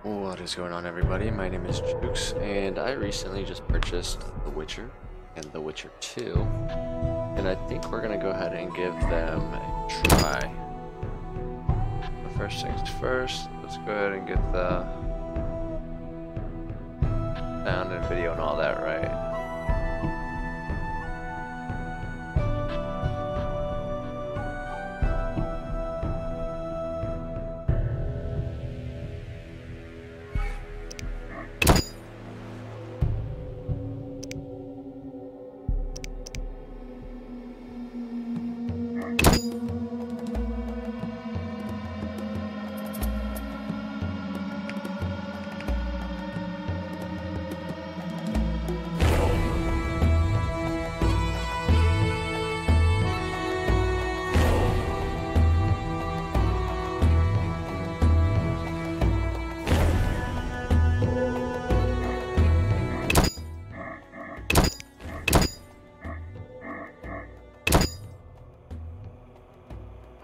What is going on, everybody? My name is Jukes, and I recently just purchased The Witcher and The Witcher 2, and I think we're gonna go ahead and give them a try. But first things first, let's go ahead and get the sound and video and all that right.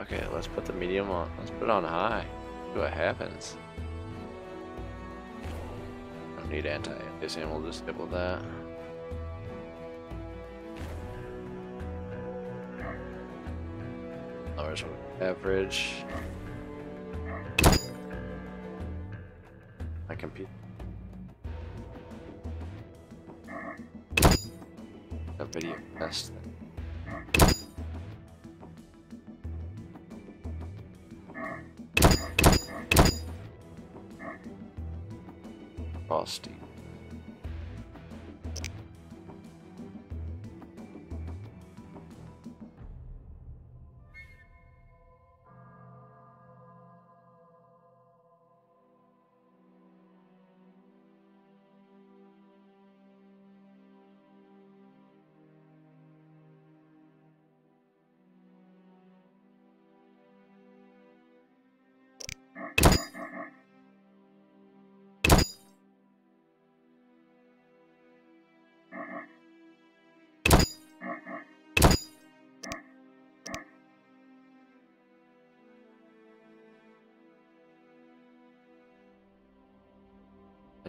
Okay, let's put the medium on. Let's put it on high. See what happens. Don't need anti-aliasing, we'll just stick with that. Lowers average. I compete. A video test. Frosty.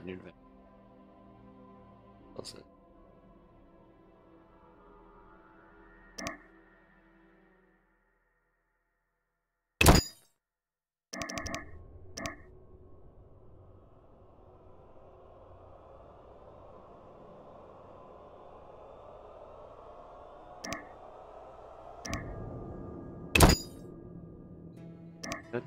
New That's it. Good.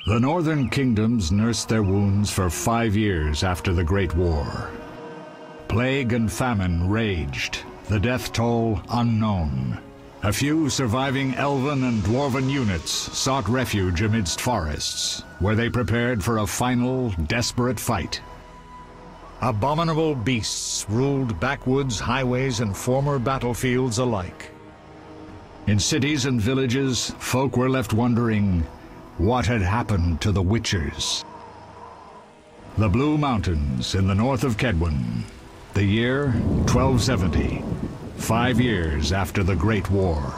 The northern kingdoms nursed their wounds for 5 years after the Great War. Plague and famine raged, the death toll unknown. A few surviving elven and dwarven units sought refuge amidst forests, where they prepared for a final, desperate fight. Abominable beasts ruled backwoods, highways, and former battlefields alike. In cities and villages, folk were left wondering, what had happened to the Witchers? The Blue Mountains in the north of Kedwen. The year 1270, 5 years after the Great War.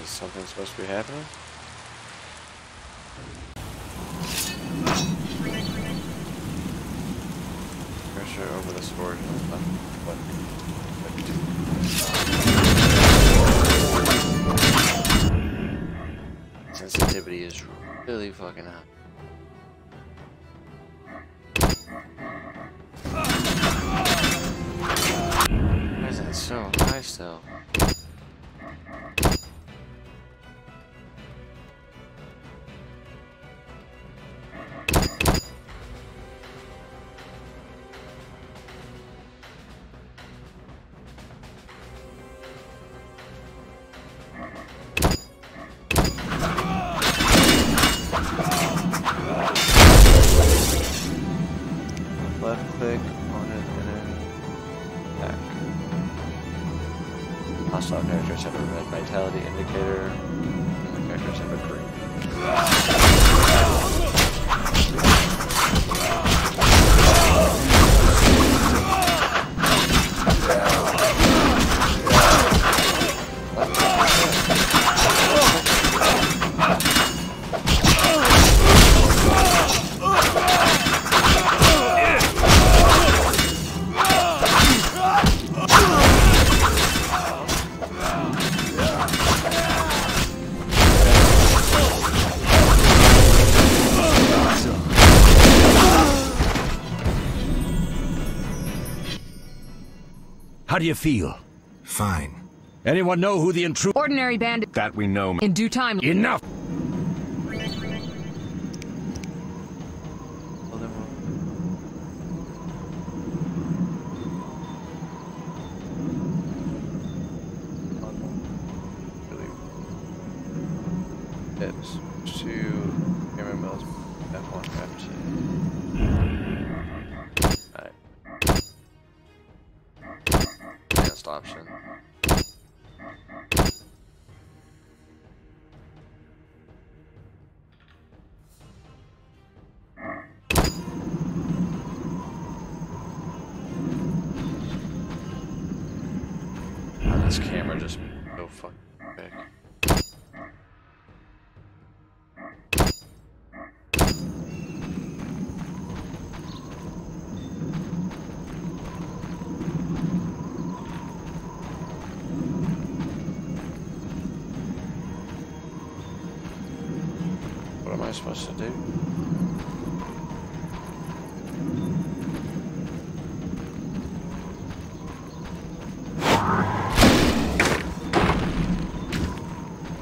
Is something supposed to be happening? Pressure over the sword. What? really fucking hot. Why is that so high still? Left click on it and then back. Hostile characters have a red vitality indicator, and the characters have a green. How do you feel? Fine. Anyone know who the intruder? Ordinary bandit. That we know. In due time. Enough! It's to camera mouse F1, F2. Alright. Advanced option. This camera just so fucking big. What am I supposed to do?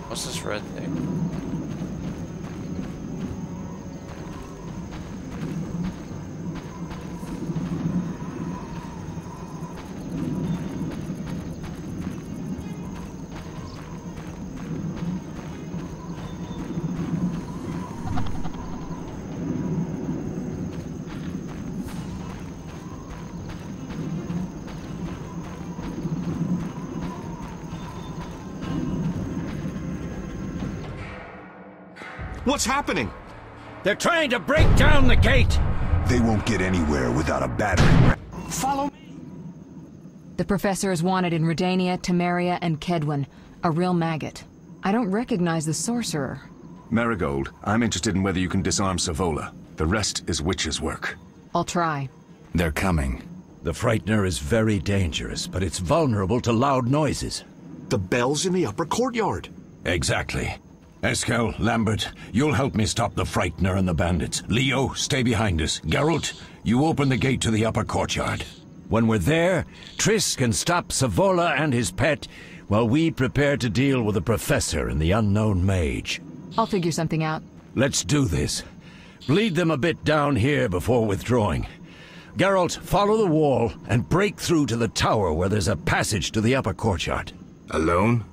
What's this red thing? What's happening? They're trying to break down the gate! They won't get anywhere without a battery. Follow me. The professor is wanted in Redania, Temeria, and Kedwin. A real maggot. I don't recognize the sorcerer. Marigold, I'm interested in whether you can disarm Savola. The rest is witch's work. I'll try. They're coming. The Frightener is very dangerous, but it's vulnerable to loud noises. The bell's in the upper courtyard. Exactly. Eskel, Lambert, you'll help me stop the Frightener and the bandits. Leo, stay behind us. Geralt, you open the gate to the upper courtyard. When we're there, Triss can stop Savola and his pet, while we prepare to deal with the Professor and the unknown mage. I'll figure something out. Let's do this. Bleed them a bit down here before withdrawing. Geralt, follow the wall and break through to the tower where there's a passage to the upper courtyard. Alone?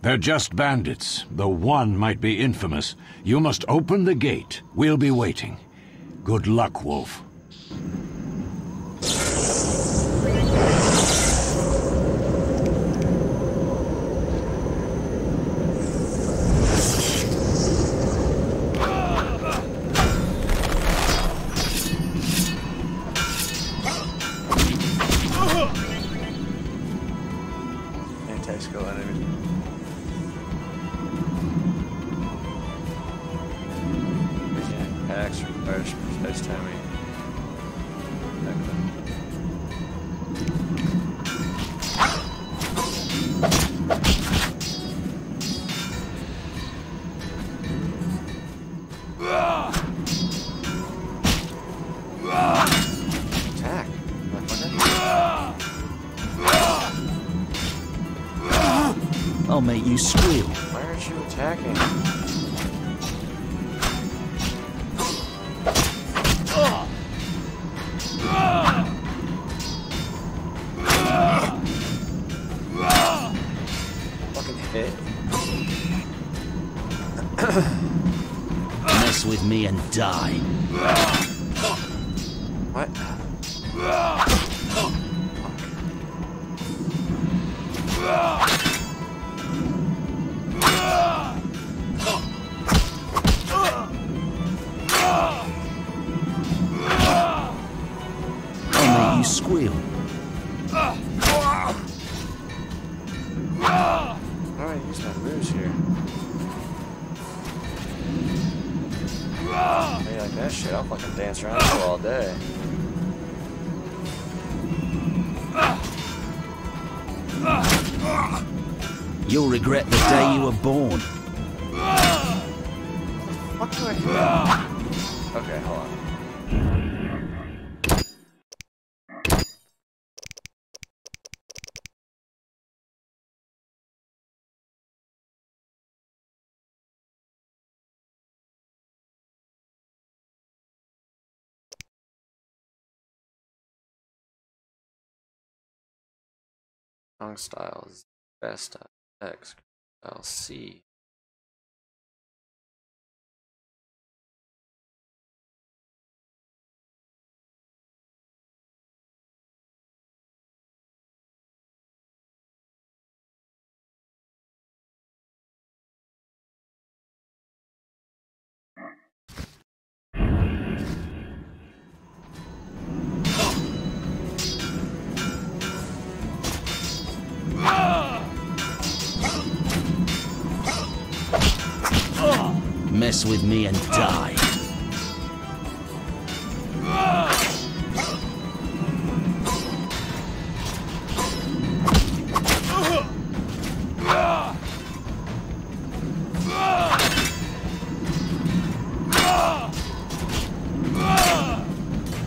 They're just bandits, though one might be infamous. You must open the gate. We'll be waiting. Good luck, Wolf. Anti-skill enemies. Axe requires precise timing. I'll make you squeal. Why aren't you attacking? Fucking hit. Mess with me and die. What? I'll make you squeal. Alright, use my moves here. Hey, like that shit, I'll fucking dance around for all day. You'll regret the day you were born. What do I hit? Okay, hold on. Song styles best X style C. Mess with me and die.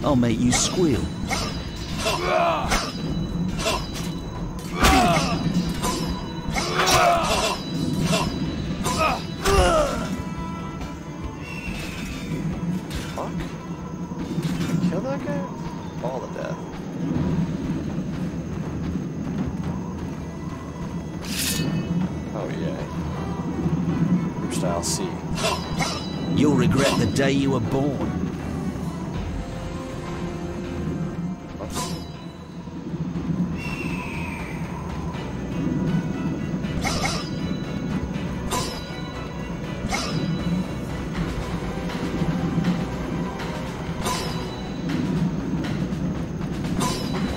I'll make you squeal. Fuck? Kill that guy? Fall to death. Oh yeah. Group style C. You'll regret the day you were born. Oops.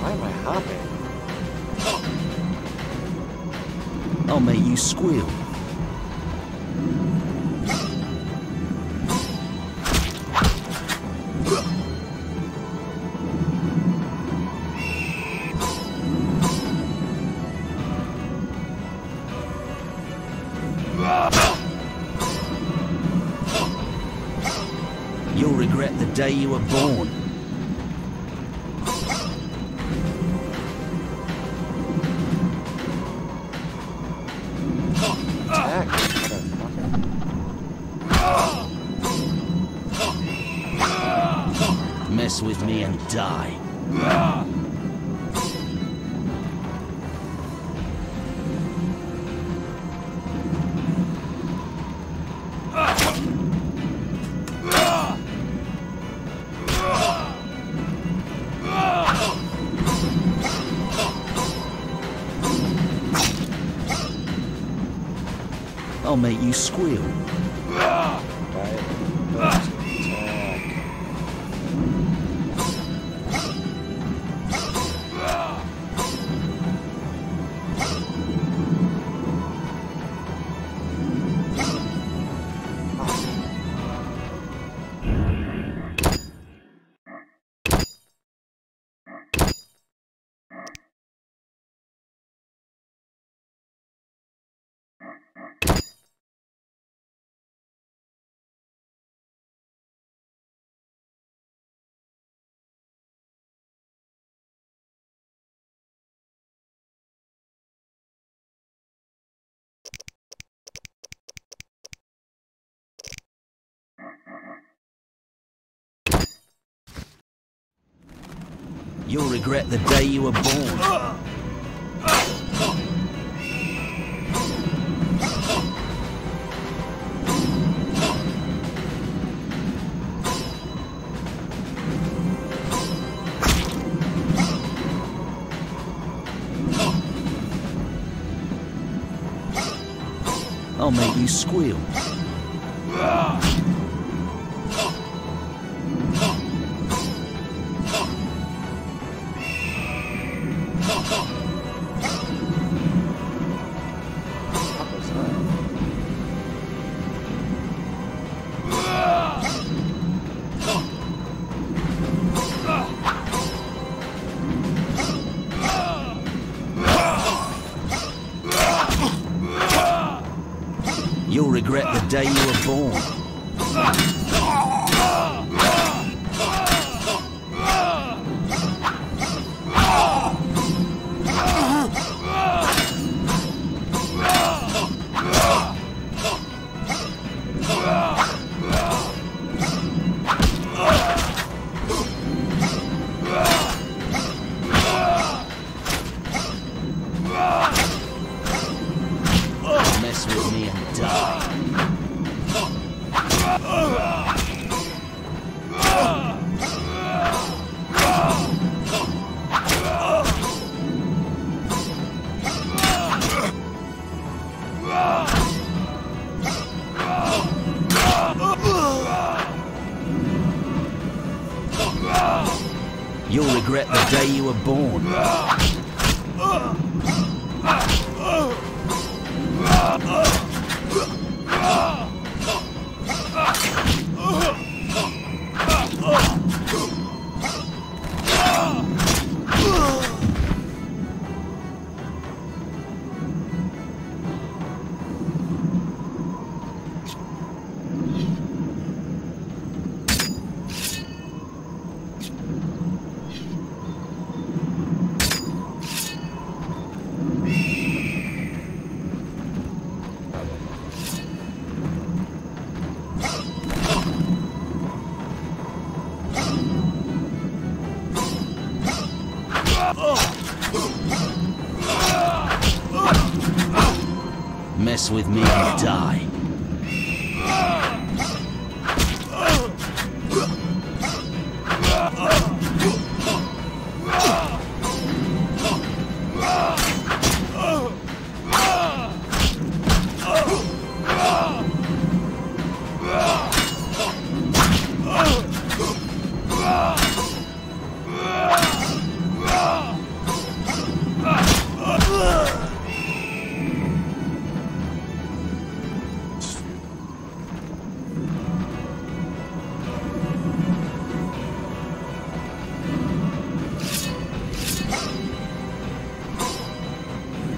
Why am I hopping? I'll make you squeal. You'll regret the day you were born. Attack, motherfucker. Mess with me and die. I'll make you squeal. Right. You'll regret the day you were born. I'll make you squeal. You'll regret the day you were born. Mess with me and die. You'll regret the day you were born. Mess with me and die.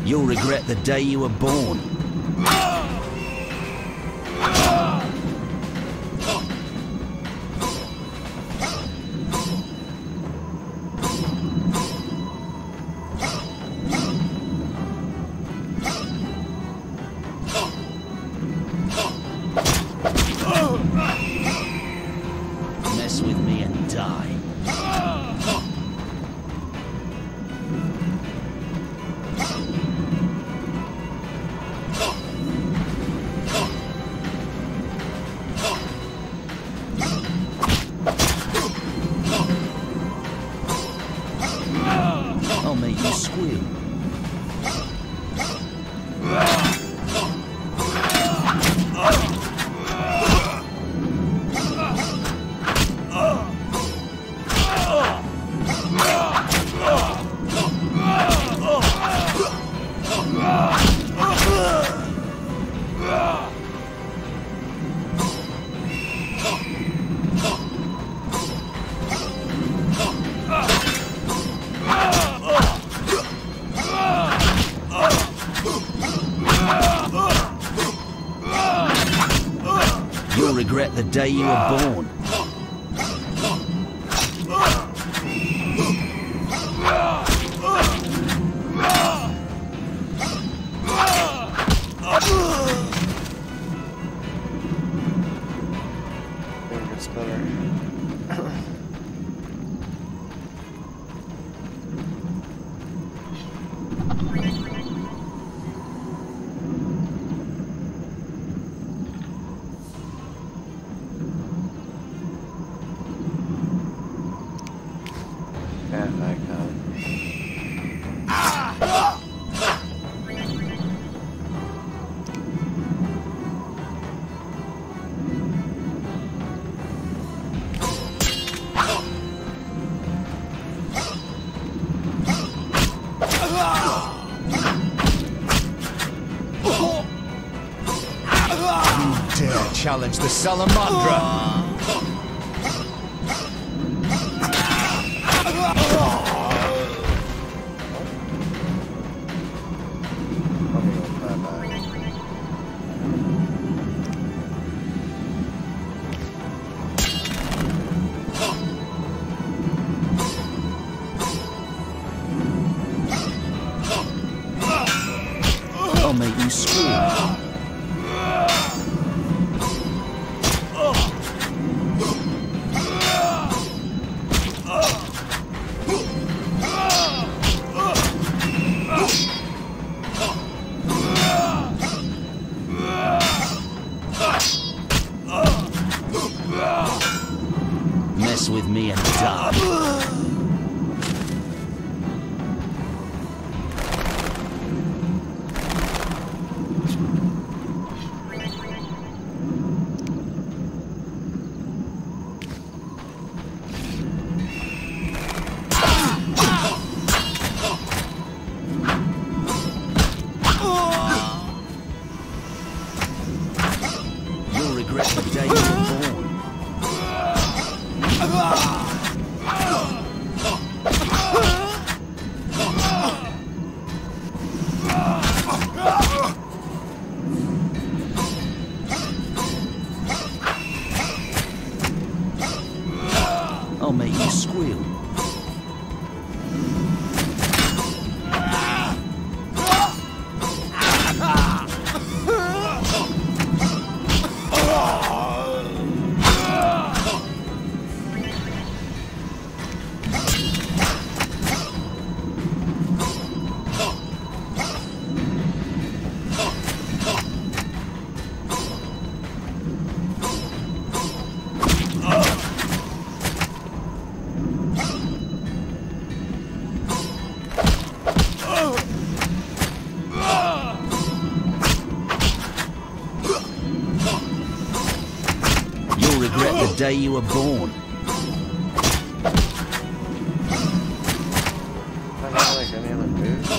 You'll regret the day you were born. Mess with me and die. I'll make you squeal. You'll regret the day you were born. There gets better. challenge the Salamandra! I'll make you scream. Mess with me and die. You'll regret the day you were born. I'll make you squeal. You'll regret the day you were born. I don't like any other moves.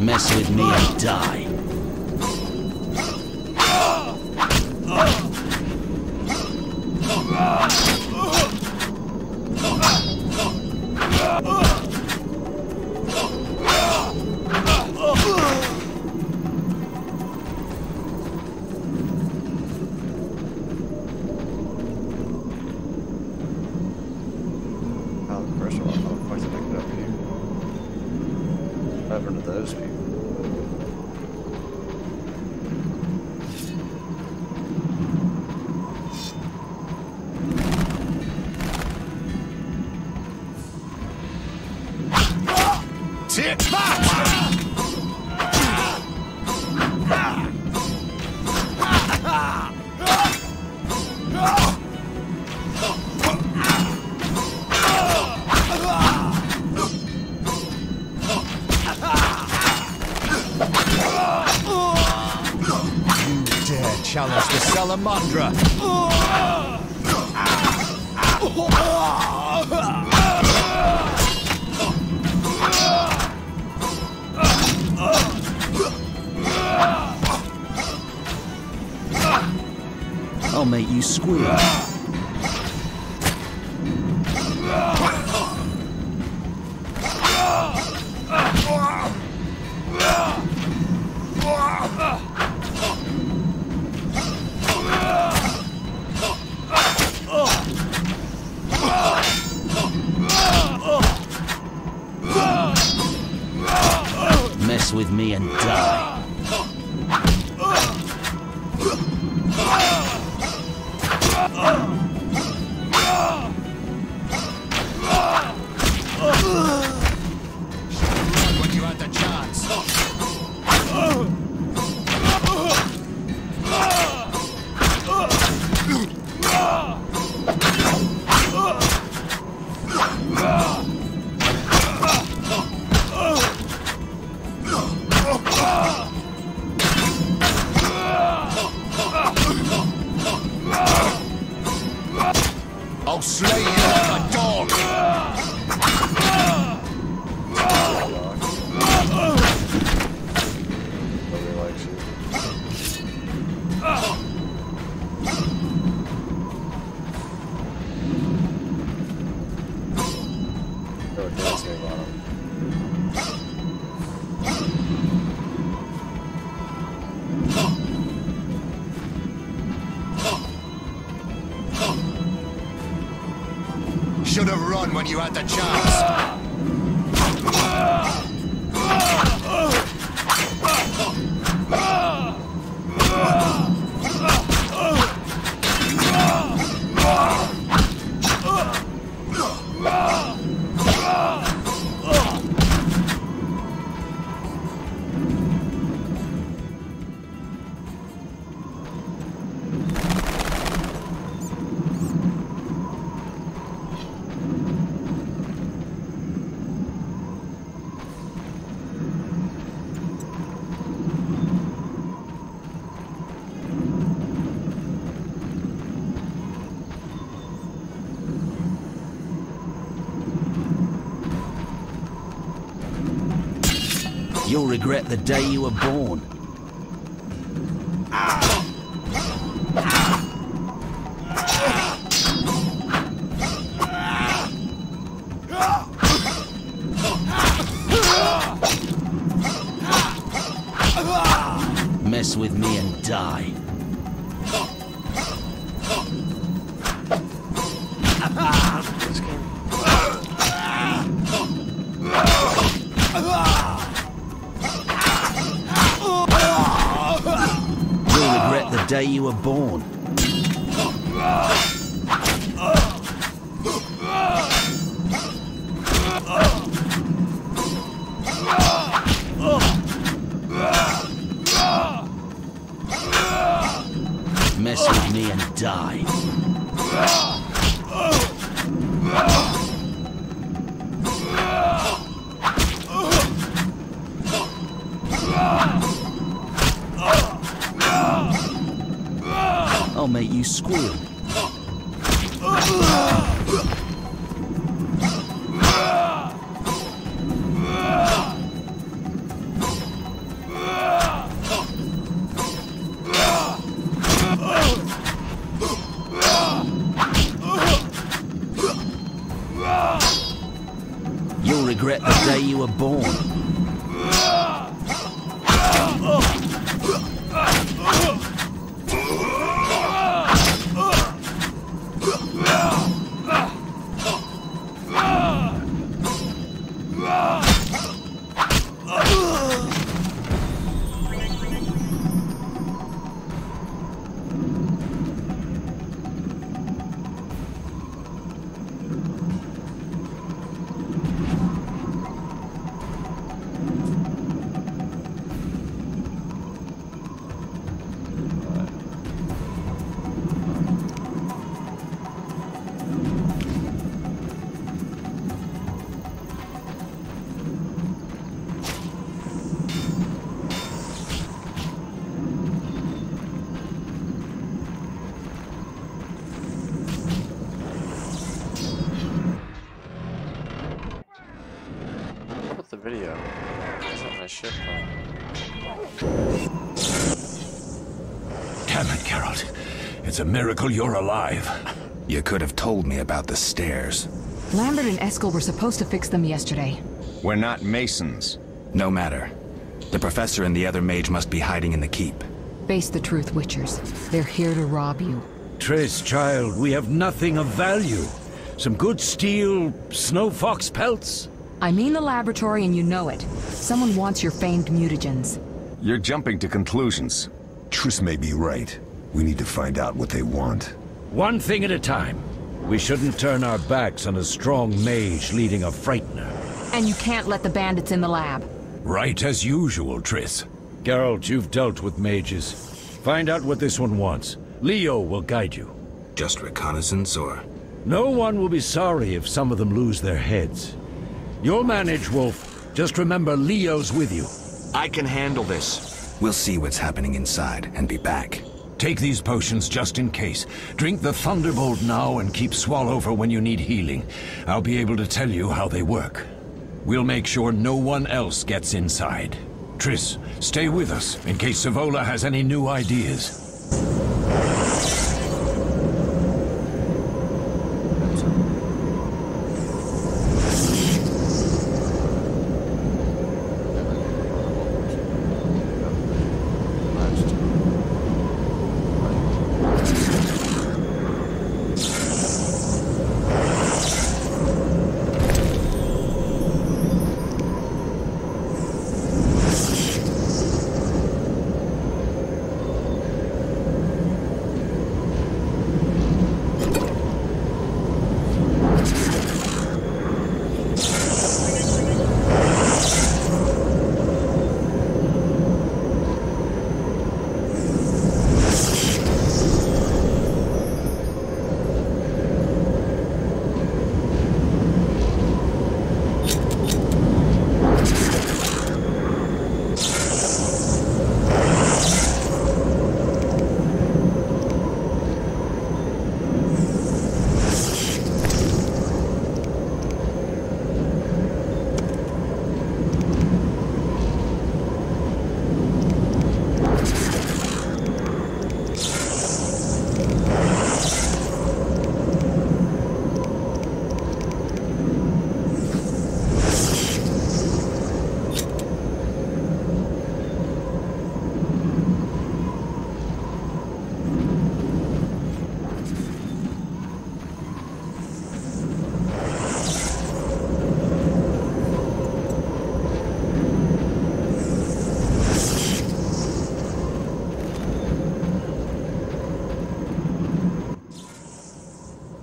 Mess with me and die. Oh, first of all, how the fuck did I get up here? Over to those people. Tit that! You dare challenge the Salamandra! I'll make you squeal. Mess with me and die. When you had the chance. I'll slay you like a dog. Nobody likes you. Go dancing on him. Should have run when you had the chance. You'll regret the day you were born. Mess with me and die. You'll regret the day you were born. Mess with me and die. I'll make you squeal. You'll regret the day you were born. The video. It's not my ship phone. Damn it, Geralt. It's a miracle you're alive. You could have told me about the stairs. Lambert and Eskel were supposed to fix them yesterday. We're not masons. No matter. The professor and the other mage must be hiding in the keep. Face the truth, Witchers. They're here to rob you. Triss, child, we have nothing of value. Some good steel, snow fox pelts. I mean the laboratory and you know it. Someone wants your famed mutagens. You're jumping to conclusions. Triss may be right. We need to find out what they want. One thing at a time. We shouldn't turn our backs on a strong mage leading a frightener. And you can't let the bandits in the lab. Right as usual, Triss. Geralt, you've dealt with mages. Find out what this one wants. Leo will guide you. Just reconnaissance, or...? No one will be sorry if some of them lose their heads. You'll manage, Wolf. Just remember Leo's with you. I can handle this. We'll see what's happening inside and be back. Take these potions just in case. Drink the Thunderbolt now and keep Swallow for when you need healing. I'll be able to tell you how they work. We'll make sure no one else gets inside. Triss, stay with us in case Savola has any new ideas.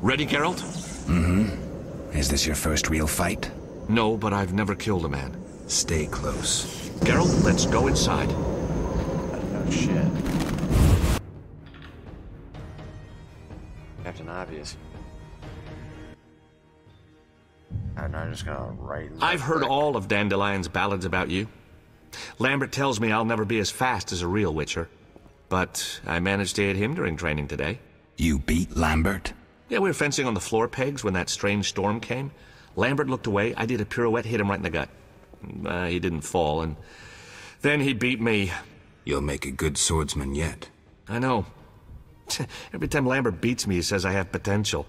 Ready, Geralt? Mm-hmm. Is this your first real fight? No, but I've never killed a man. Stay close. Geralt, let's go inside. Oh shit. Captain Obvious. I'm not just gonna write. I've heard all of Dandelion's ballads about you. Lambert tells me I'll never be as fast as a real Witcher. But I managed to hit him during training today. You beat Lambert? Yeah, we were fencing on the floor pegs when that strange storm came. Lambert looked away, I did a pirouette, hit him right in the gut. He didn't fall, and then he beat me. You'll make a good swordsman yet. I know. Every time Lambert beats me, he says I have potential.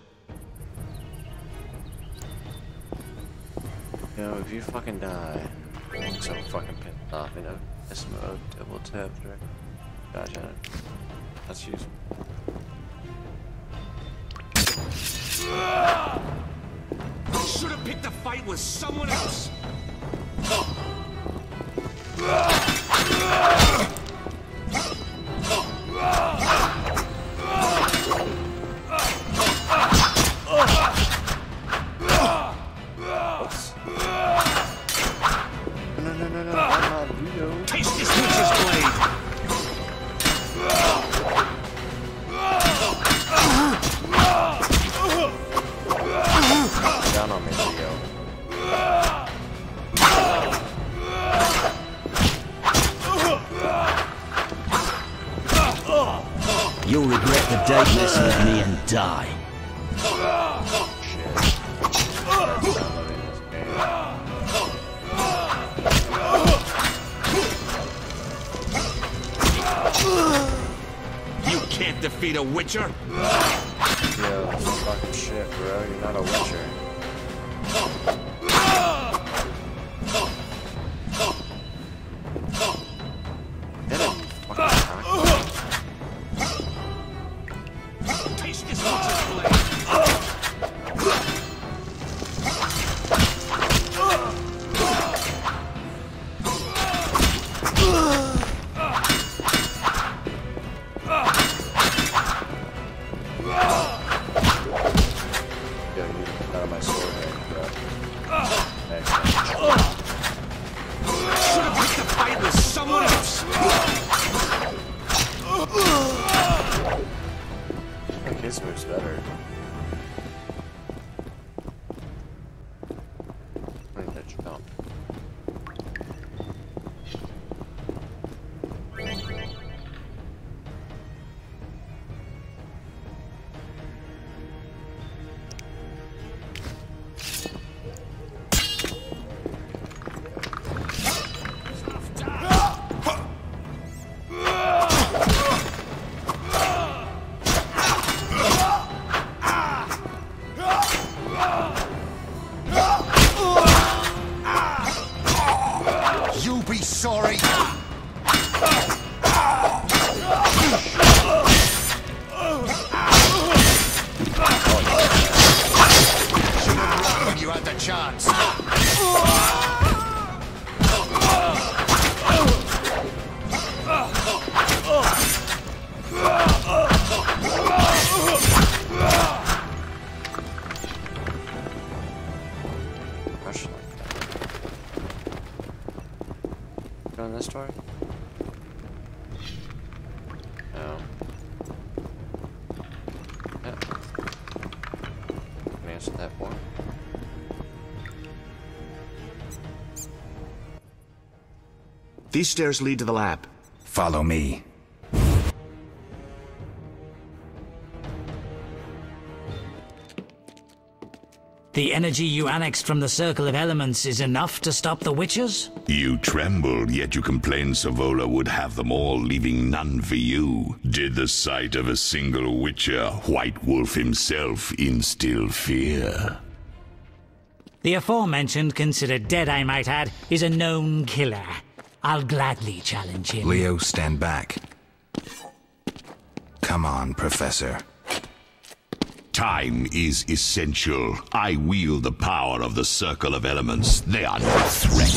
You know, if you fucking die, I'm so fucking pissed off, you know. S mode, double tap, direct. Gotcha. That's useful. I should have picked a fight with someone else. No, I'm not Leo. Taste this witch's blade. Down on me, Leo. You'll regret the day you listen to me and die. You can't defeat a Witcher. Yo, fucking shit, bro. You're not a Witcher. Get him, fucking cock. Taste this witch's blade. His move's better. I need that jump. Sorry. When you had the chance. On this door? No. Yeah. Can I answer that for him? These stairs lead to the lab. Follow me. The energy you annexed from the Circle of Elements is enough to stop the Witchers? You trembled, yet you complained Savola would have them all, leaving none for you. Did the sight of a single Witcher, White Wolf himself, instill fear? The aforementioned, considered dead I might add, is a known killer. I'll gladly challenge him. Leo, stand back. Come on, Professor. Time is essential. I wield the power of the Circle of Elements. They are no threat.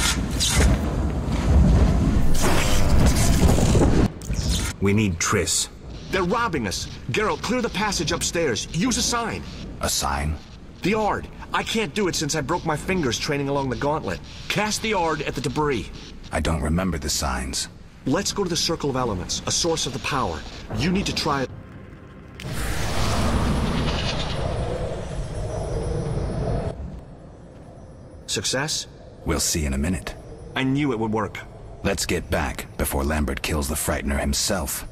We need Triss. They're robbing us. Geralt, clear the passage upstairs. Use a sign. A sign? The Ard. I can't do it since I broke my fingers training along the gauntlet. Cast the Ard at the debris. I don't remember the signs. Let's go to the Circle of Elements, a source of the power. You need to try it. Success? We'll see in a minute. I knew it would work. Let's get back before Lambert kills the Frightener himself.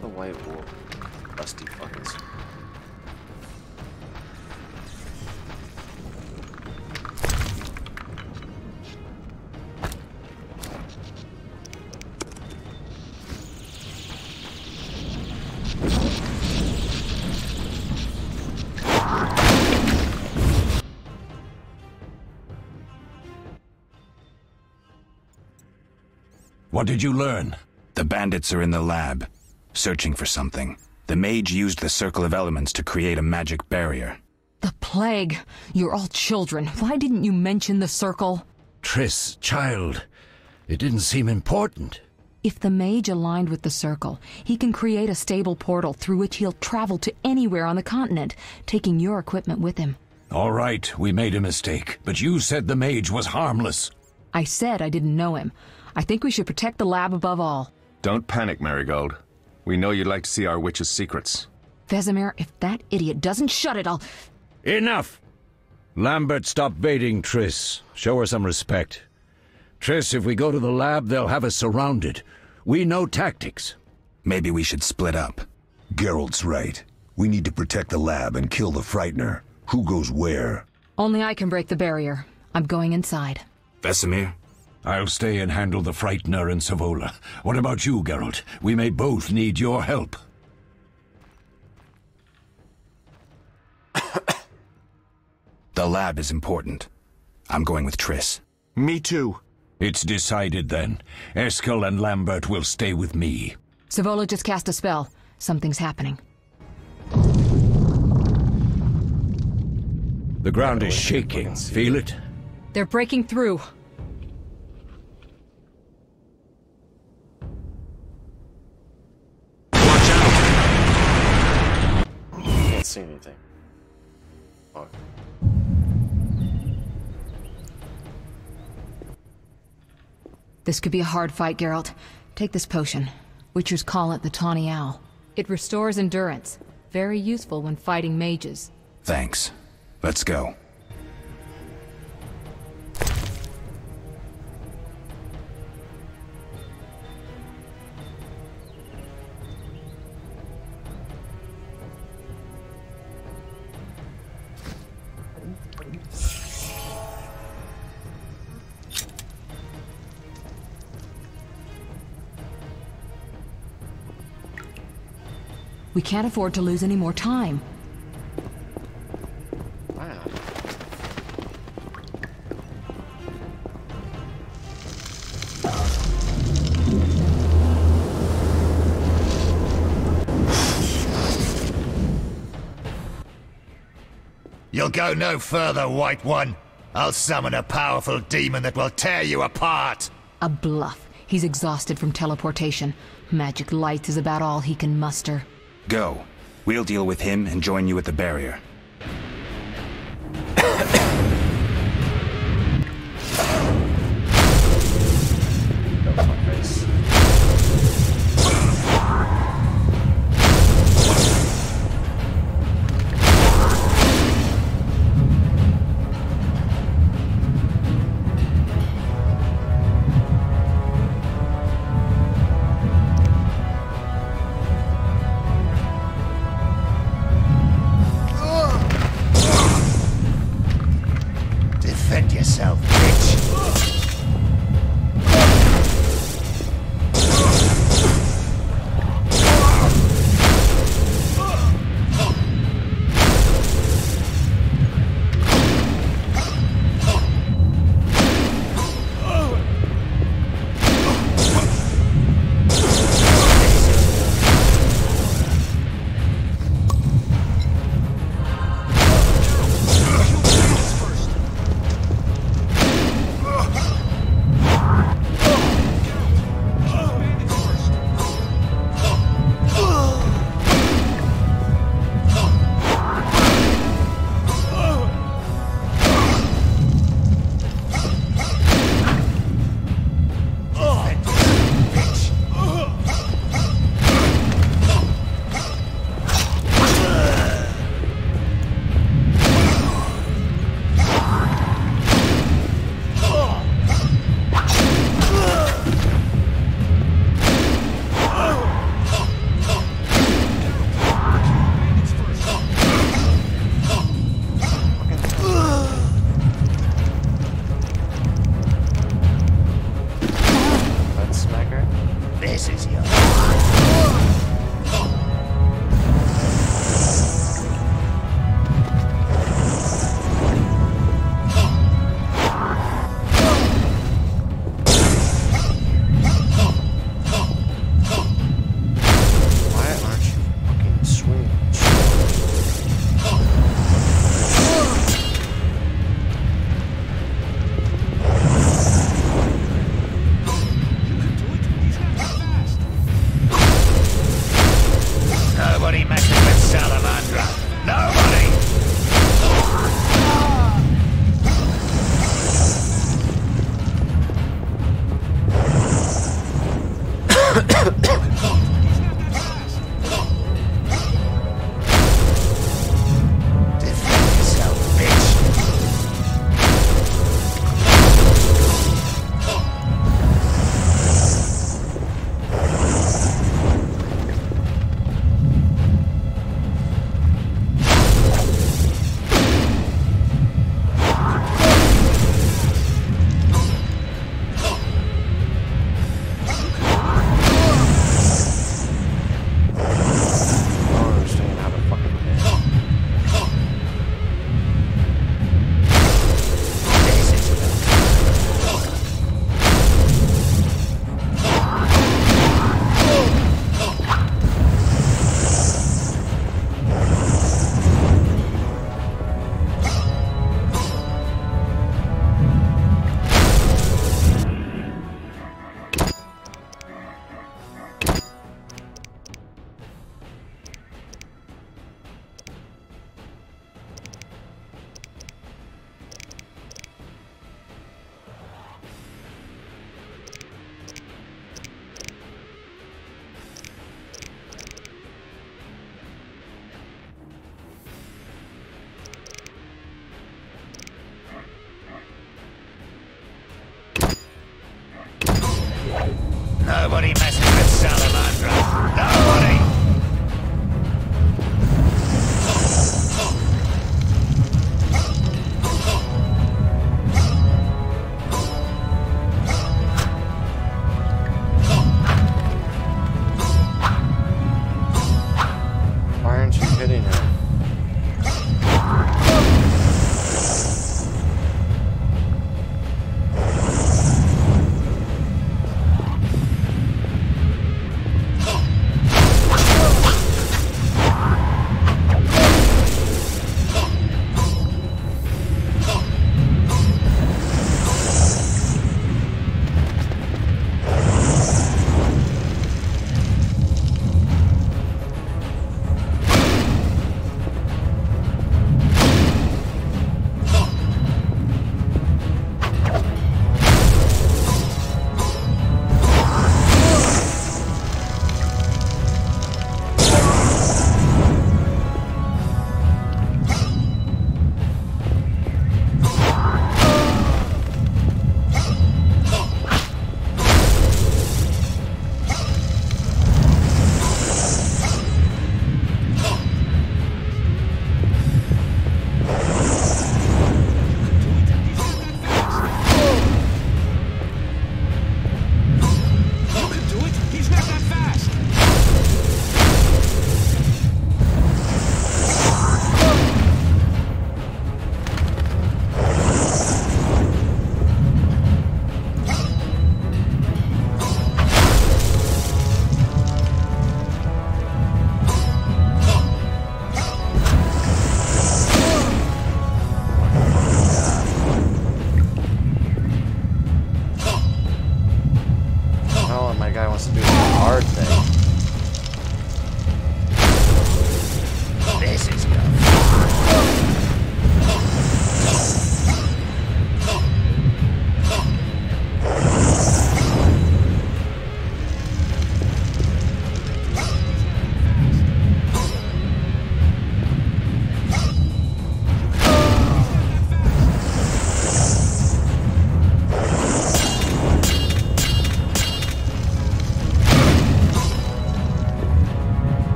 The White Wolf. Rusty buckets. What did you learn? The bandits are in the lab, searching for something. The mage used the Circle of Elements to create a magic barrier. The plague! You're all children. Why didn't you mention the Circle? Triss, child, it didn't seem important. If the mage aligned with the Circle, he can create a stable portal through which he'll travel to anywhere on the continent, taking your equipment with him. All right, we made a mistake, but you said the mage was harmless. I said I didn't know him. I think we should protect the lab above all. Don't panic, Marigold. We know you'd like to see our witch's secrets. Vesemir, if that idiot doesn't shut it, I'll... Enough! Lambert, stop baiting Triss. Show her some respect. Triss, if we go to the lab, they'll have us surrounded. We know tactics. Maybe we should split up. Geralt's right. We need to protect the lab and kill the Frightener. Who goes where? Only I can break the barrier. I'm going inside. Vesemir? I'll stay and handle the Frightener and Savola. What about you, Geralt? We may both need your help. The lab is important. I'm going with Triss. Me too. It's decided then. Eskel and Lambert will stay with me. Savola just cast a spell. Something's happening. The ground is shaking. Feel it? They're breaking through. Can't see anything. Fuck. This could be a hard fight, Geralt. Take this potion. Witchers call it the Tawny Owl. It restores endurance. Very useful when fighting mages. Thanks. Let's go. We can't afford to lose any more time. Wow. You'll go no further, White One. I'll summon a powerful demon that will tear you apart. A bluff. He's exhausted from teleportation. Magic light is about all he can muster. Go. We'll deal with him and join you at the barrier. Defend yourself, bitch. Nobody messes with Salamandra. Nobody! Why aren't you hitting her?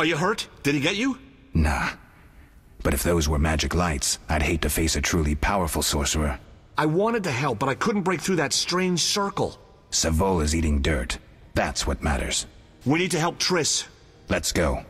Are you hurt? Did he get you? Nah. But if those were magic lights, I'd hate to face a truly powerful sorcerer. I wanted to help, but I couldn't break through that strange circle. Savola's eating dirt. That's what matters. We need to help Triss. Let's go.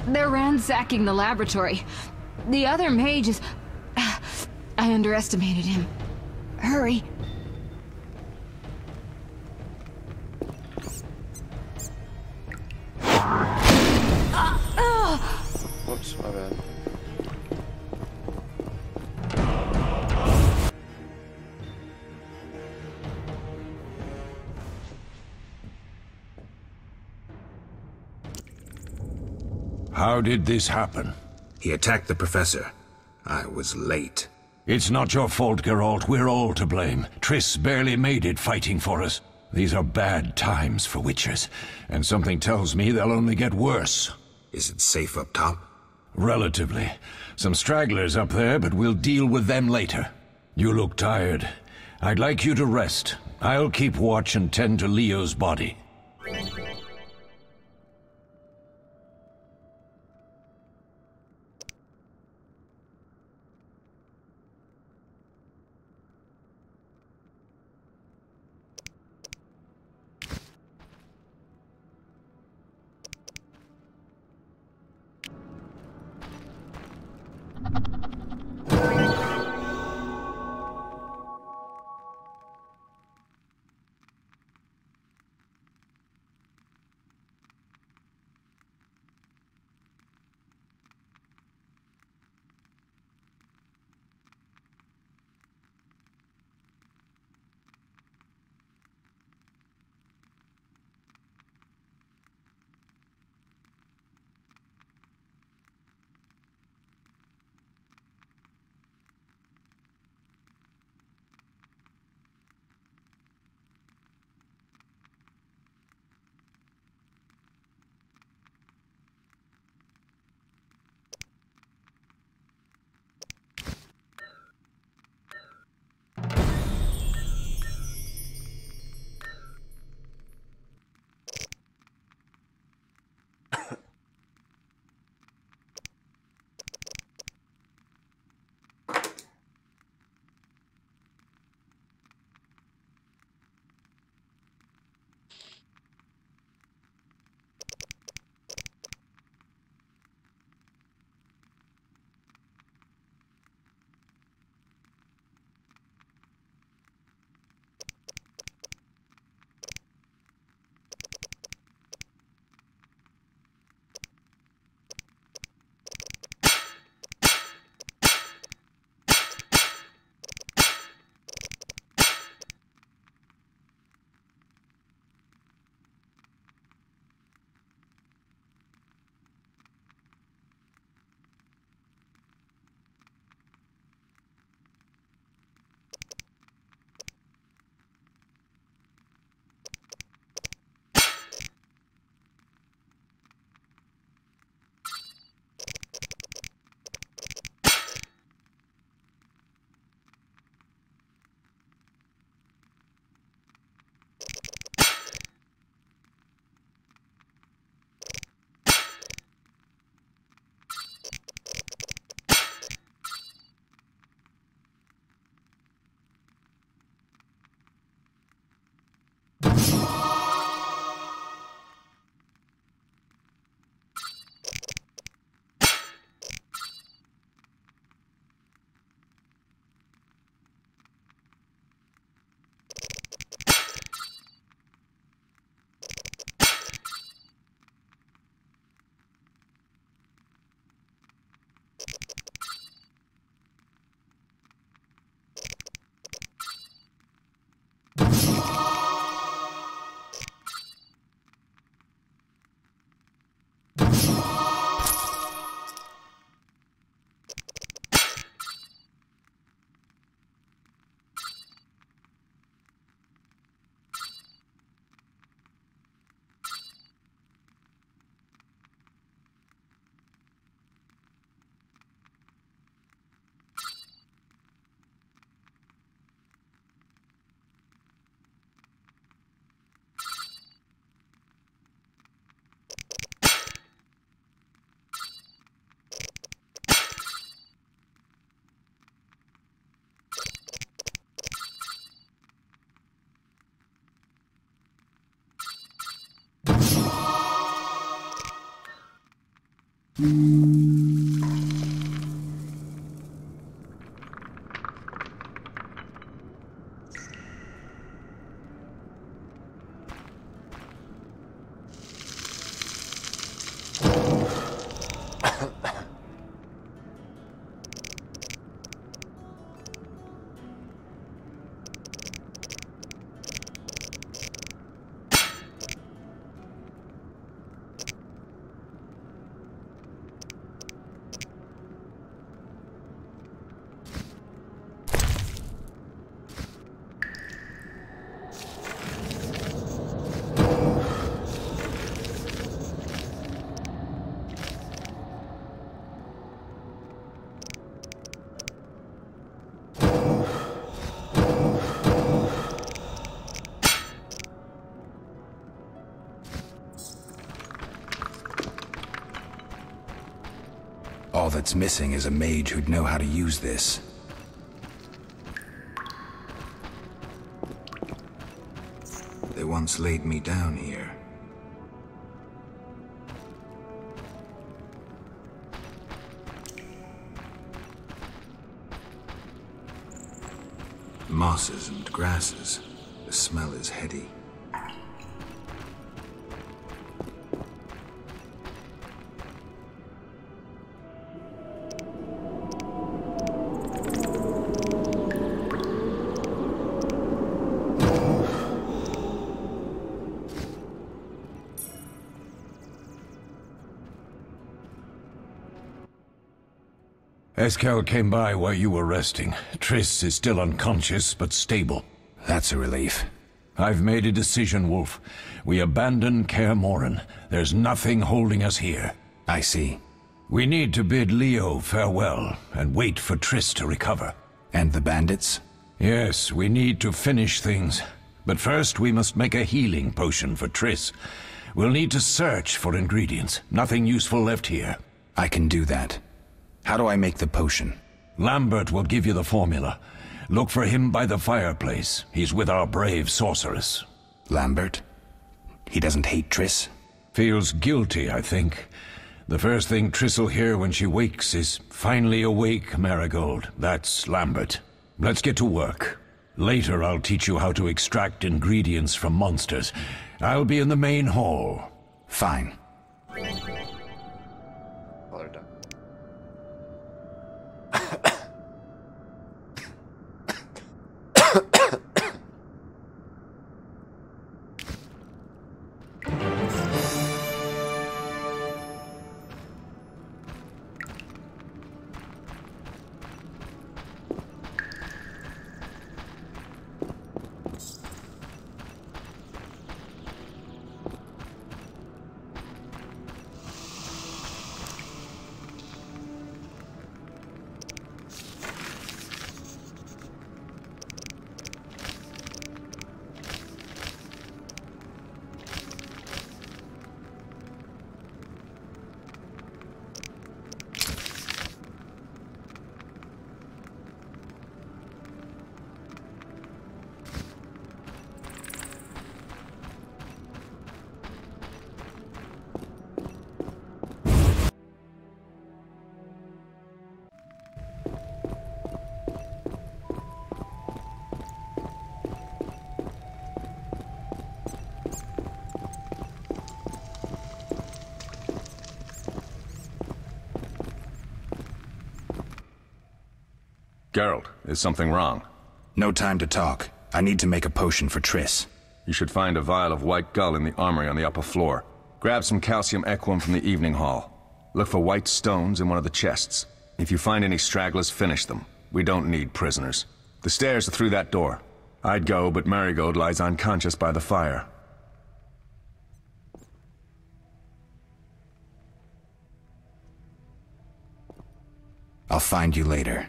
They're ransacking the laboratory. The other mage is... I underestimated him. Hurry. Whoops, my bad. How did this happen? He attacked the professor. I was late. It's not your fault, Geralt. We're all to blame. Triss barely made it fighting for us. These are bad times for Witchers, and something tells me they'll only get worse. Is it safe up top? Relatively. Some stragglers up there, but we'll deal with them later. You look tired. I'd like you to rest. I'll keep watch and tend to Leo's body. All that's missing is a mage who'd know how to use this. They once laid me down here. Mosses and grasses. The smell is heady. Eskel came by while you were resting. Triss is still unconscious, but stable. That's a relief. I've made a decision, Wolf. We abandon Kaer Morhen. There's nothing holding us here. I see. We need to bid Leo farewell, and wait for Triss to recover. And the bandits? Yes, we need to finish things. But first we must make a healing potion for Triss. We'll need to search for ingredients. Nothing useful left here. I can do that. How do I make the potion? Lambert will give you the formula. Look for him by the fireplace. He's with our brave sorceress. Lambert? He doesn't hate Triss? Feels guilty, I think. The first thing Triss will hear when she wakes is, "Finally awake, Marigold." That's Lambert. Let's get to work. Later I'll teach you how to extract ingredients from monsters. I'll be in the main hall. Fine. Geralt, is something wrong? No time to talk. I need to make a potion for Triss. You should find a vial of white gull in the armory on the upper floor. Grab some calcium equum from the evening hall. Look for white stones in one of the chests. If you find any stragglers, finish them. We don't need prisoners. The stairs are through that door. I'd go, but Marigold lies unconscious by the fire. I'll find you later.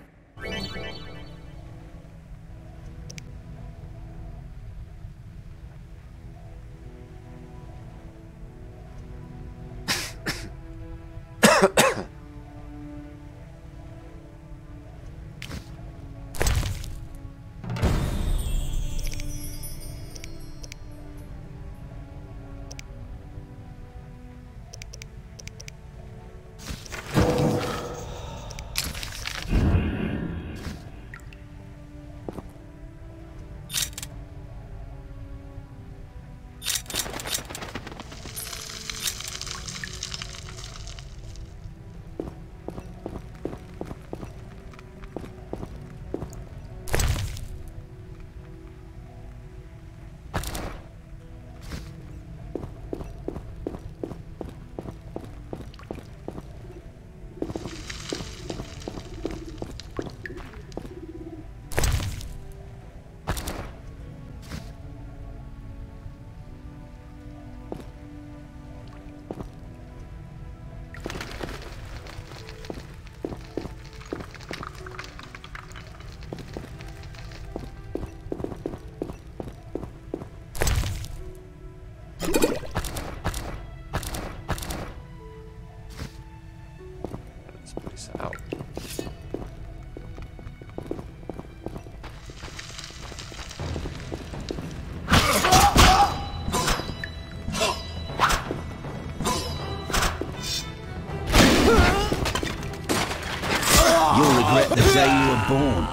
the day you were born.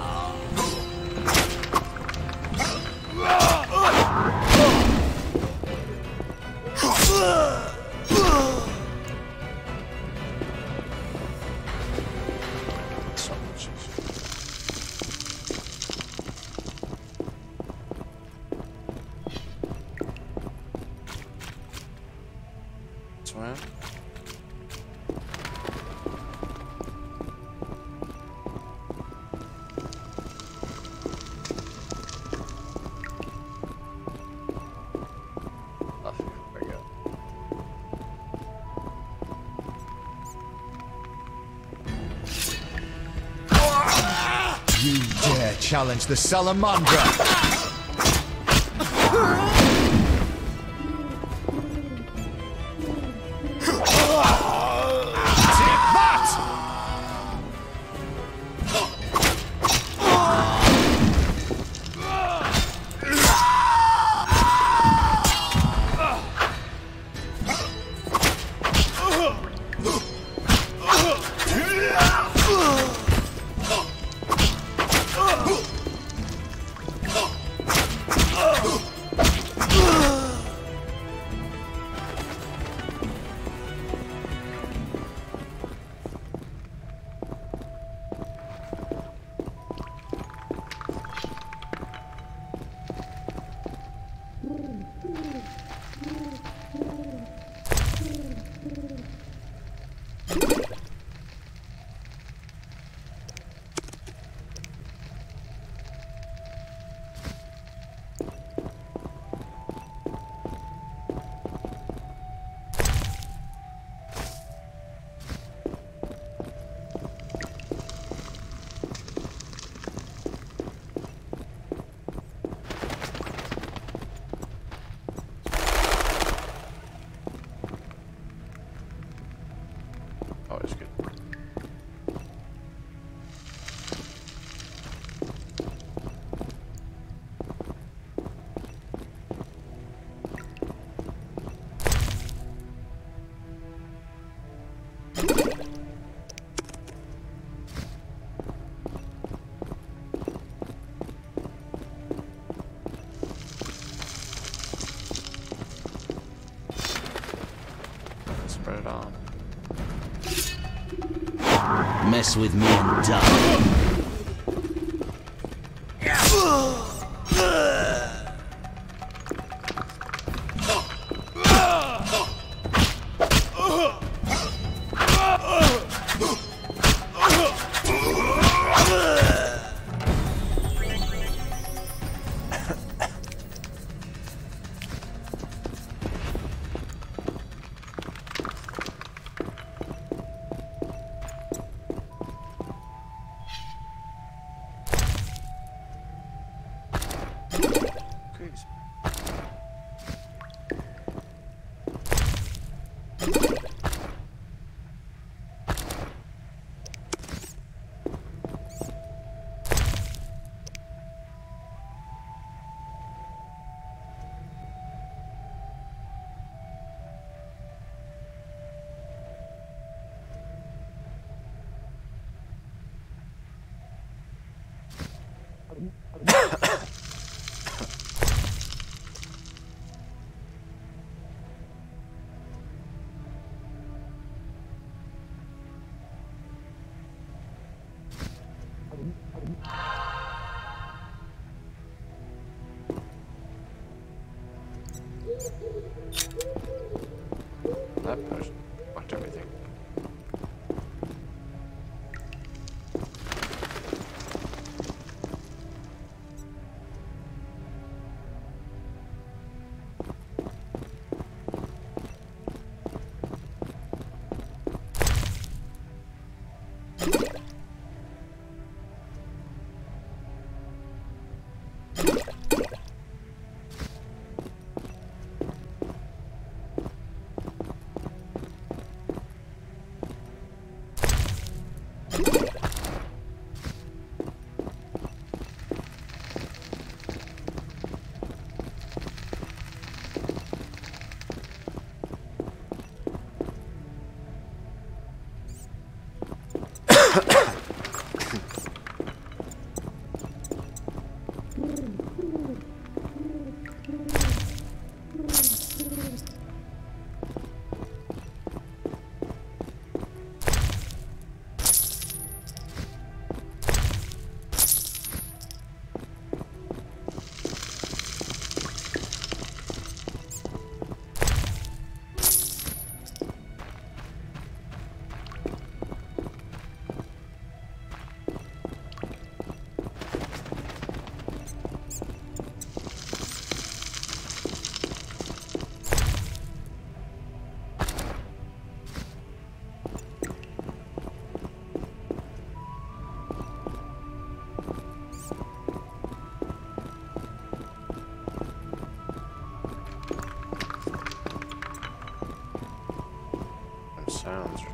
You dare challenge the Salamandra! Spread it on. Mess with me and die. That potion fucked everything. Sounds.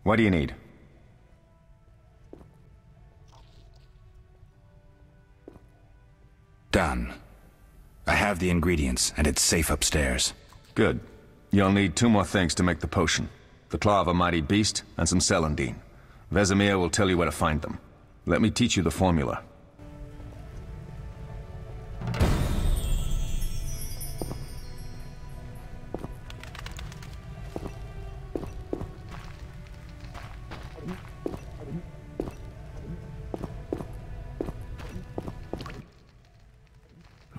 What do you need? Done. I have the ingredients, and it's safe upstairs. Good. You'll need 2 more things to make the potion. The claw of a mighty beast, and some celandine. Vesemir will tell you where to find them. Let me teach you the formula.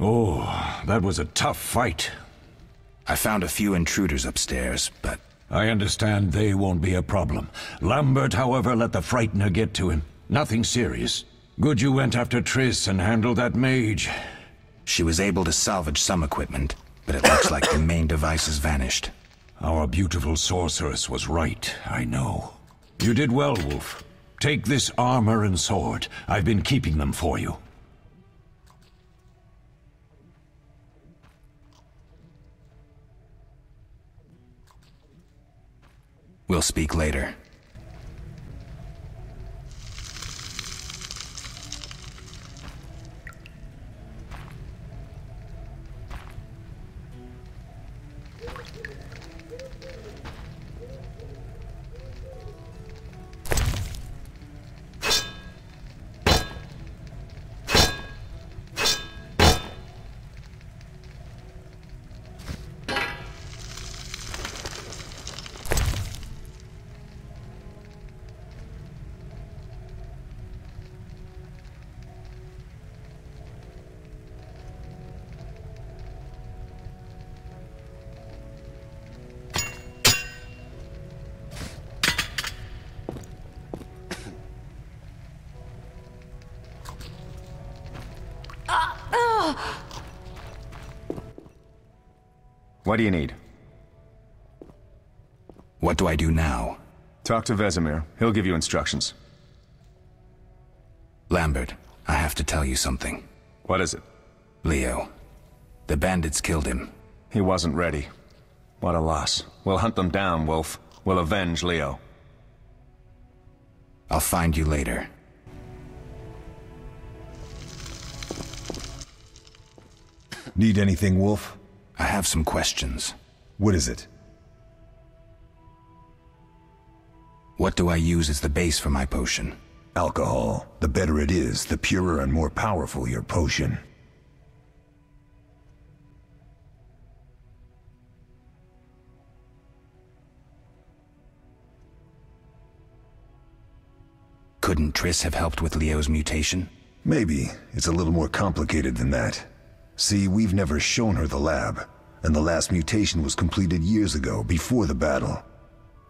Oh, that was a tough fight. I found a few intruders upstairs, but... I understand they won't be a problem. Lambert, however, let the Frightener get to him. Nothing serious. Good you went after Triss and handled that mage. She was able to salvage some equipment, but it looks like the main device has vanished. Our beautiful sorceress was right, I know. You did well, Wolf. Take this armor and sword. I've been keeping them for you. We'll speak later. What do you need? What do I do now? Talk to Vesemir. He'll give you instructions. Lambert, I have to tell you something. What is it? Leo. The bandits killed him. He wasn't ready. What a loss. We'll hunt them down, Wolf. We'll avenge Leo. I'll find you later. Need anything, Wolf? I have some questions. What is it? What do I use as the base for my potion? Alcohol. The better it is, the purer and more powerful your potion. Couldn't Triss have helped with Leo's mutation? Maybe. It's a little more complicated than that. See, we've never shown her the lab, and the last mutation was completed years ago, before the battle.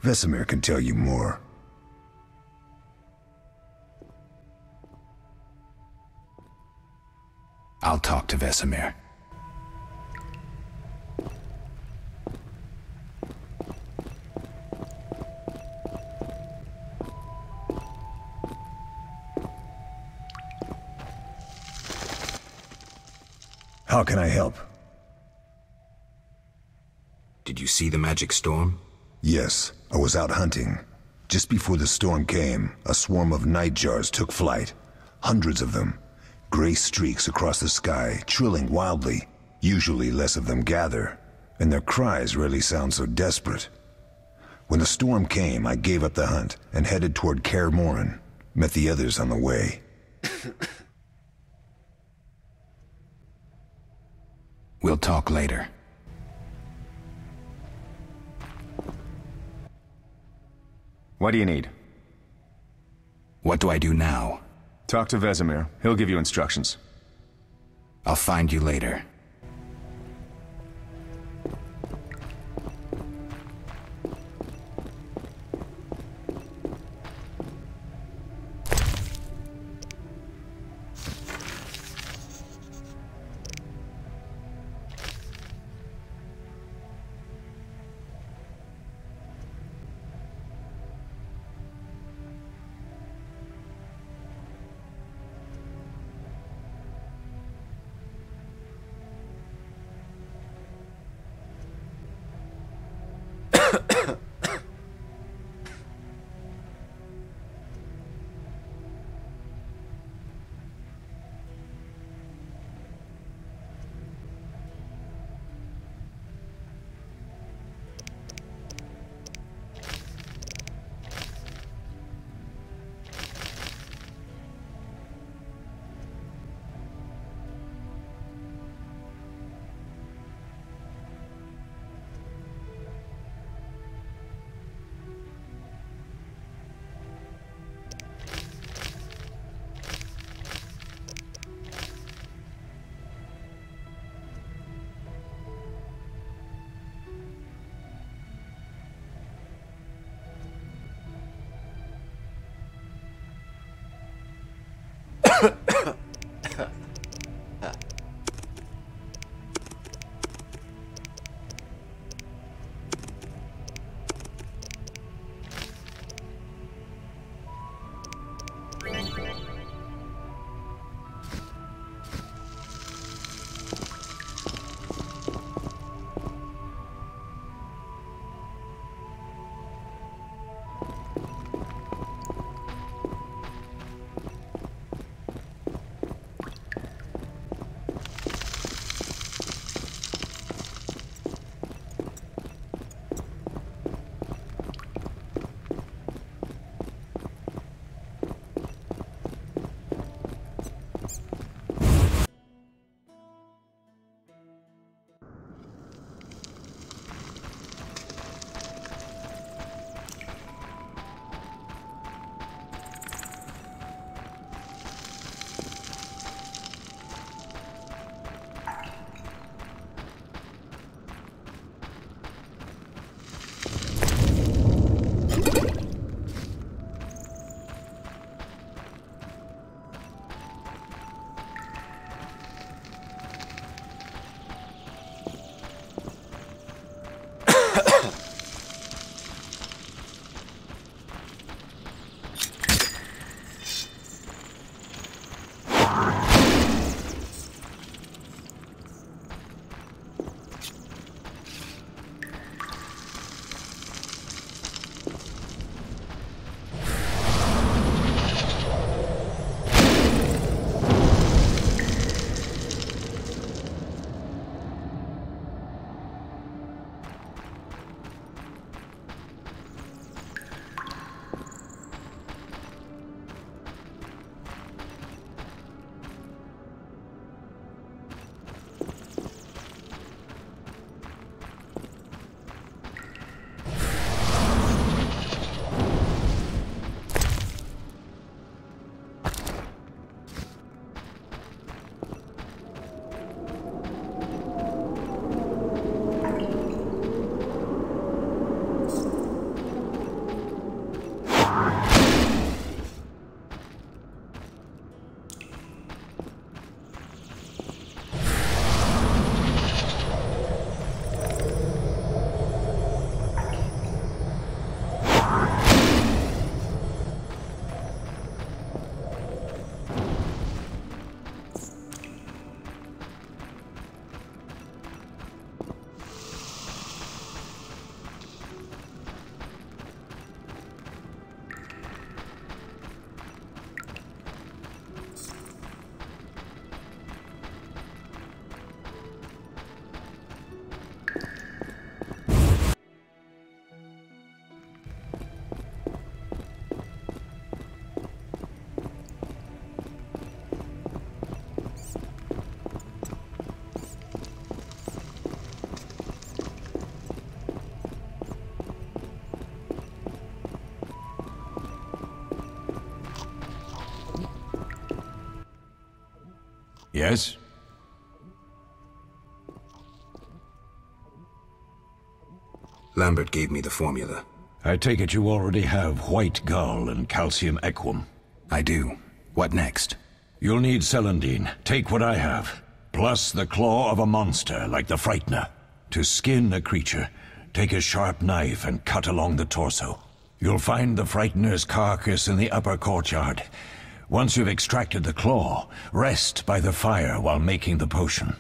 Vesemir can tell you more. I'll talk to Vesemir. How can I help? Did you see the magic storm? Yes, I was out hunting. Just before the storm came, a swarm of nightjars took flight. Hundreds of them. Gray streaks across the sky, trilling wildly. Usually less of them gather, and their cries rarely sound so desperate. When the storm came, I gave up the hunt and headed toward Kaer Morhen. Met the others on the way. We'll talk later. What do you need? What do I do now? Talk to Vesemir. He'll give you instructions. I'll find you later. Yes? Lambert gave me the formula. I take it you already have white gull and calcium equum. I do. What next? You'll need celandine. Take what I have. Plus the claw of a monster, like the Frightener. To skin a creature, take a sharp knife and cut along the torso. You'll find the Frightener's carcass in the upper courtyard. Once you've extracted the claw, rest by the fire while making the potion.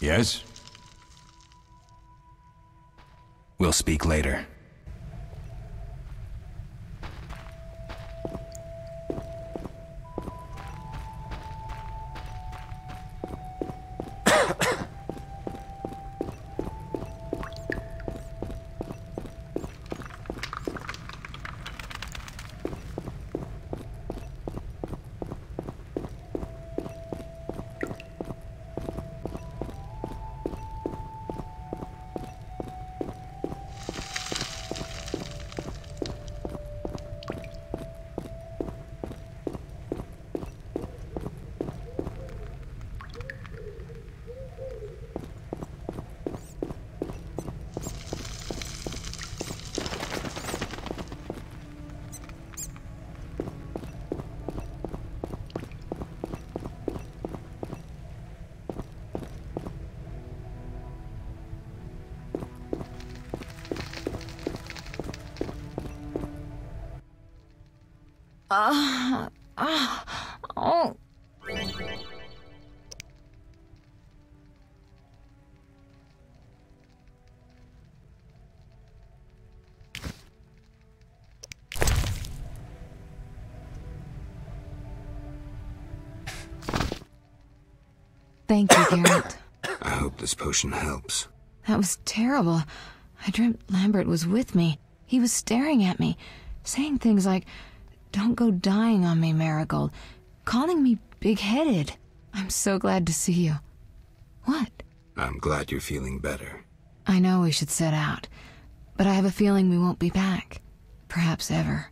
Yes? We'll speak later. Oh. Thank you, Geralt. I hope this potion helps. That was terrible. I dreamt Lambert was with me. He was staring at me, saying things like, "Don't go dying on me, Marigold," calling me big-headed. I'm so glad to see you. What? I'm glad you're feeling better. I know we should set out, but I have a feeling we won't be back. Perhaps ever.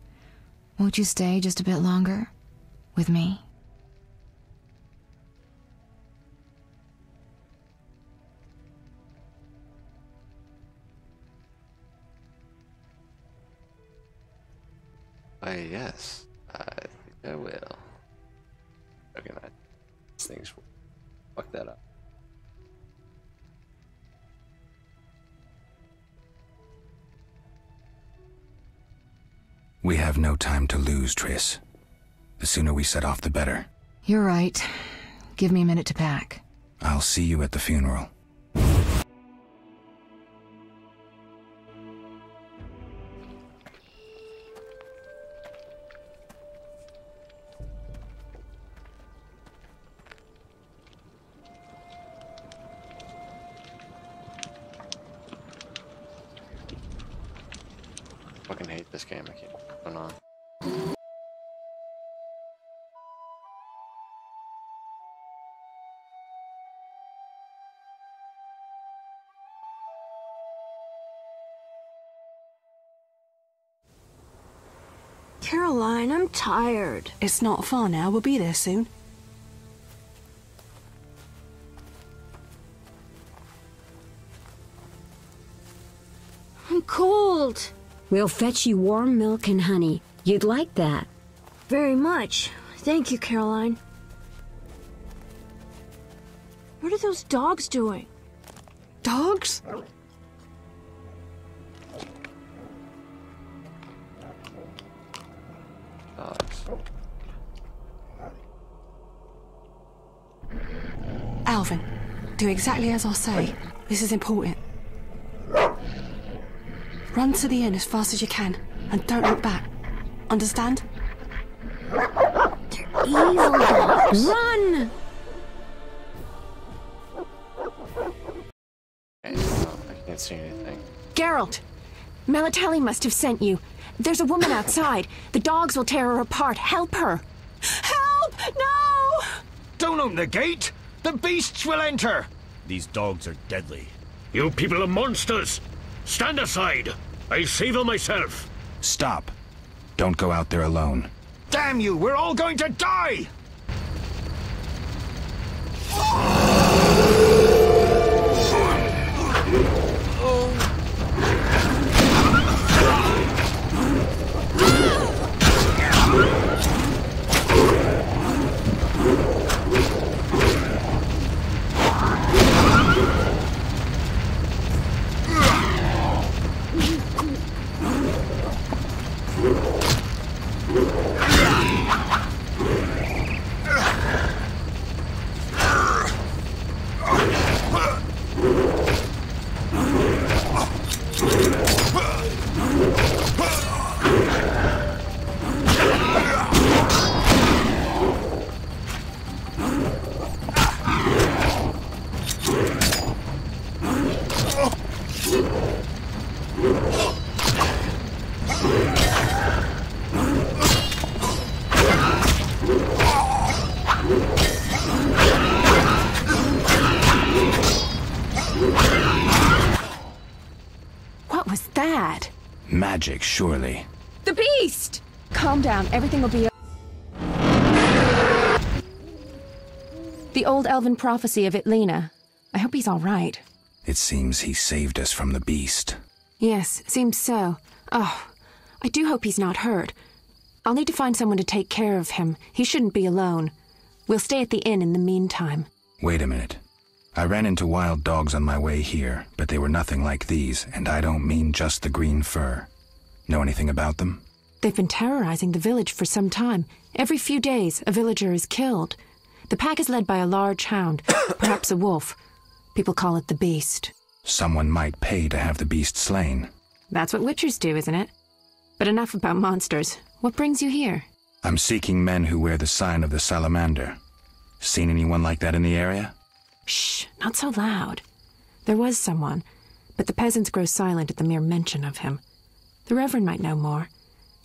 Won't you stay just a bit longer? With me? Yes, I think I will. Okay, these things will fuck that up. We have no time to lose, Triss. The sooner we set off, the better. You're right. Give me a minute to pack. I'll see you at the funeral. Fucking hate this game. I can't know what's going on. Caroline, I'm tired. It's not far now. We'll be there soon. I'm cold. We'll fetch you warm milk and honey. You'd like that. Very much. Thank you, Caroline. What are those dogs doing? Dogs? Alvin, do exactly as I say. This is important. Run to the inn as fast as you can, and don't look back. Understand? They're evil dogs. Run! Okay, I can't see anything. Geralt! Melatelli must have sent you. There's a woman outside. The dogs will tear her apart. Help her! Help! No! Don't open the gate! The beasts will enter! These dogs are deadly. You people are monsters! Stand aside! I save them myself! Stop. Don't go out there alone. Damn you! We're all going to die! What was that? Magic, surely. The beast! Calm down. Everything will be... The old elven prophecy of Itlena. I hope he's all right. It seems he saved us from the beast. Yes, seems so. Oh, I do hope he's not hurt. I'll need to find someone to take care of him. He shouldn't be alone. We'll stay at the inn in the meantime. Wait a minute. I ran into wild dogs on my way here, but they were nothing like these, and I don't mean just the green fur. Know anything about them? They've been terrorizing the village for some time. Every few days, a villager is killed. The pack is led by a large hound, perhaps a wolf. People call it the Beast. Someone might pay to have the beast slain. That's what witchers do, isn't it? But enough about monsters. What brings you here? I'm seeking men who wear the sign of the salamander. Seen anyone like that in the area? Shh, not so loud. There was someone, but the peasants grow silent at the mere mention of him. The Reverend might know more.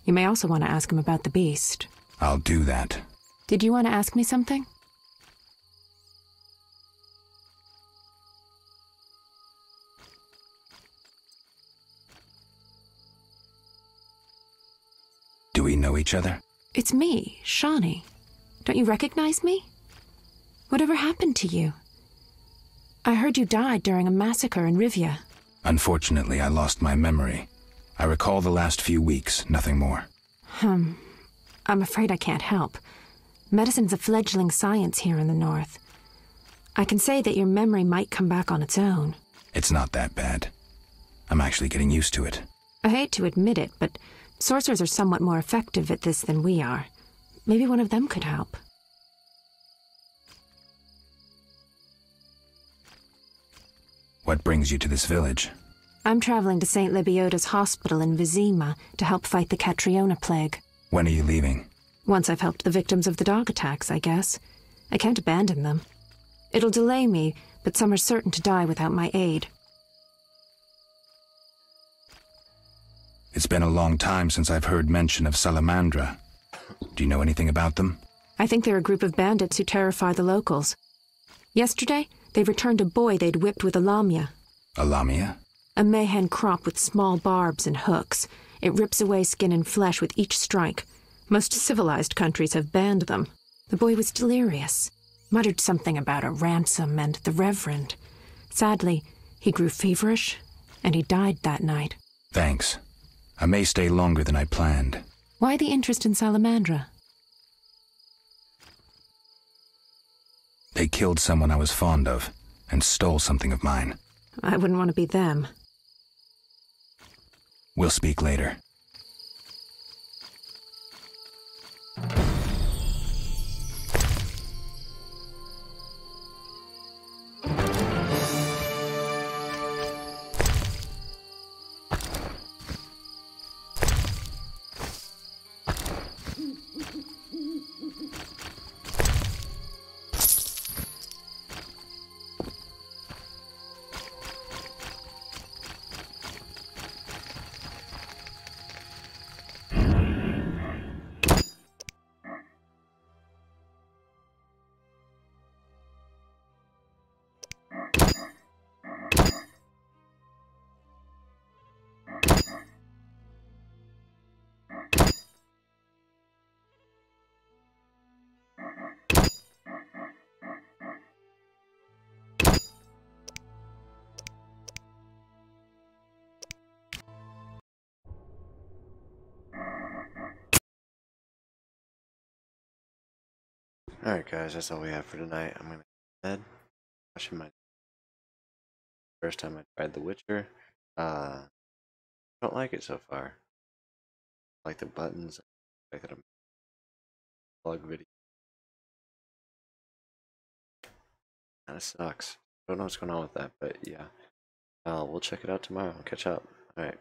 You may also want to ask him about the beast. I'll do that. Did you want to ask me something? Do we know each other? It's me, Shawnee. Don't you recognize me? Whatever happened to you? I heard you died during a massacre in Rivia. Unfortunately, I lost my memory. I recall the last few weeks, nothing more. I'm afraid I can't help. Medicine's a fledgling science here in the north. I can say that your memory might come back on its own. It's not that bad. I'm actually getting used to it. I hate to admit it, but sorcerers are somewhat more effective at this than we are. Maybe one of them could help. What brings you to this village? I'm traveling to St. Lebioda's hospital in Vizima to help fight the Catriona plague. When are you leaving? Once I've helped the victims of the dog attacks, I guess. I can't abandon them. It'll delay me, but some are certain to die without my aid. It's been a long time since I've heard mention of Salamandra. Do you know anything about them? I think they're a group of bandits who terrify the locals. Yesterday, they returned a boy they'd whipped with a lamia. A lamia? A mayhen crop with small barbs and hooks. It rips away skin and flesh with each strike. Most civilized countries have banned them. The boy was delirious. Muttered something about a ransom and the Reverend. Sadly, he grew feverish, and he died that night. Thanks. I may stay longer than I planned. Why the interest in Salamandra? They killed someone I was fond of, and stole something of mine. I wouldn't want to be them. We'll speak later. Alright guys, that's all we have for tonight. I'm gonna go to bed. Watching my first time I tried The Witcher. I don't like it so far. I like the buttons. I like that I'm plug video. Kinda sucks. Don't know what's going on with that, but yeah. We'll check it out tomorrow and catch up. Alright.